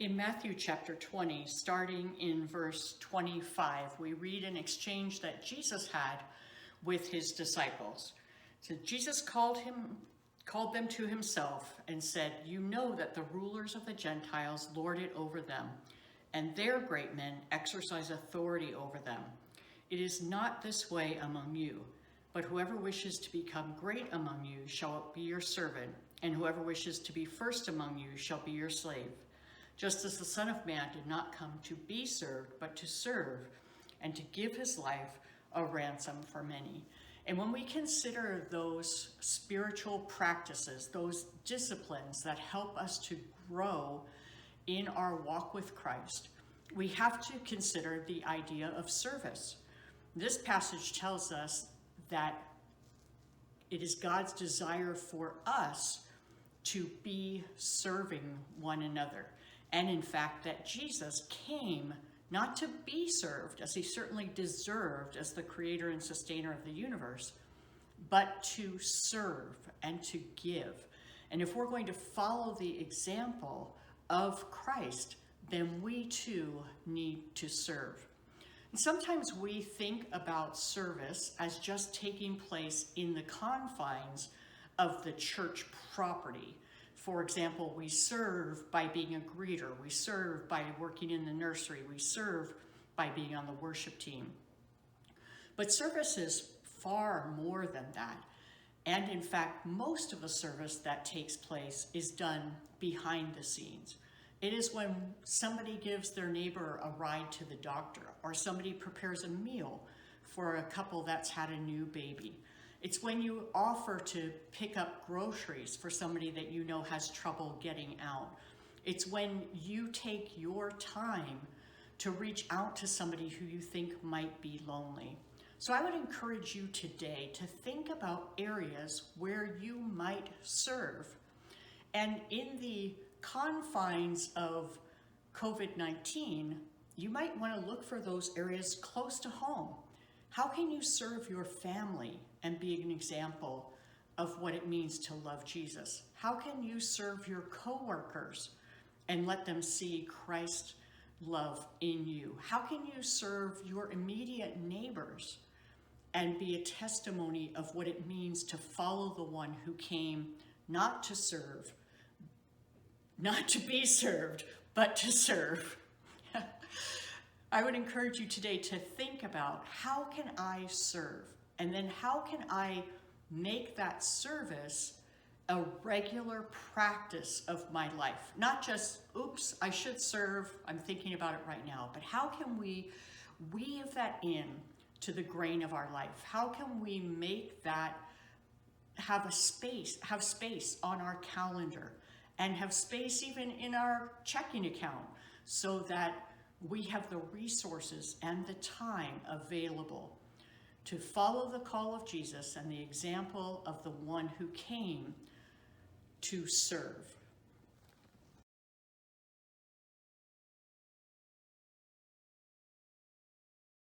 In Matthew chapter 20, starting in verse 25, we read an exchange that Jesus had with his disciples. So Jesus called them to himself and said, "You know that the rulers of the Gentiles lord it over them, and their great men exercise authority over them. It is not this way among you, but whoever wishes to become great among you shall be your servant, and whoever wishes to be first among you shall be your slave. Just as the Son of Man did not come to be served, but to serve, and to give his life a ransom for many." And when we consider those spiritual practices, those disciplines that help us to grow in our walk with Christ, we have to consider the idea of service. This passage tells us that it is God's desire for us to be serving one another. And in fact, that Jesus came not to be served, as he certainly deserved as the creator and sustainer of the universe, but to serve and to give. And if we're going to follow the example of Christ, then we too need to serve. And sometimes we think about service as just taking place in the confines of the church property. For example, we serve by being a greeter, we serve by working in the nursery, we serve by being on the worship team. But service is far more than that. And in fact, most of the service that takes place is done behind the scenes. It is when somebody gives their neighbor a ride to the doctor, or somebody prepares a meal for a couple that's had a new baby. It's when you offer to pick up groceries for somebody that you know has trouble getting out. It's when you take your time to reach out to somebody who you think might be lonely. So I would encourage you today to think about areas where you might serve. And in the confines of COVID-19, you might want to look for those areas close to home. How can you serve your family and be an example of what it means to love Jesus? How can you serve your coworkers and let them see Christ's love in you? How can you serve your immediate neighbors and be a testimony of what it means to follow the one who came not to serve, not to be served, but to serve? I would encourage you today to think about, how can I serve? And then how can I make that service a regular practice of my life? Not just, oops, I should serve, I'm thinking about it right now, but how can we weave that in to the grain of our life? How can we make that have space on our calendar, and have space even in our checking account, so that we have the resources and the time available to follow the call of Jesus and the example of the one who came to serve.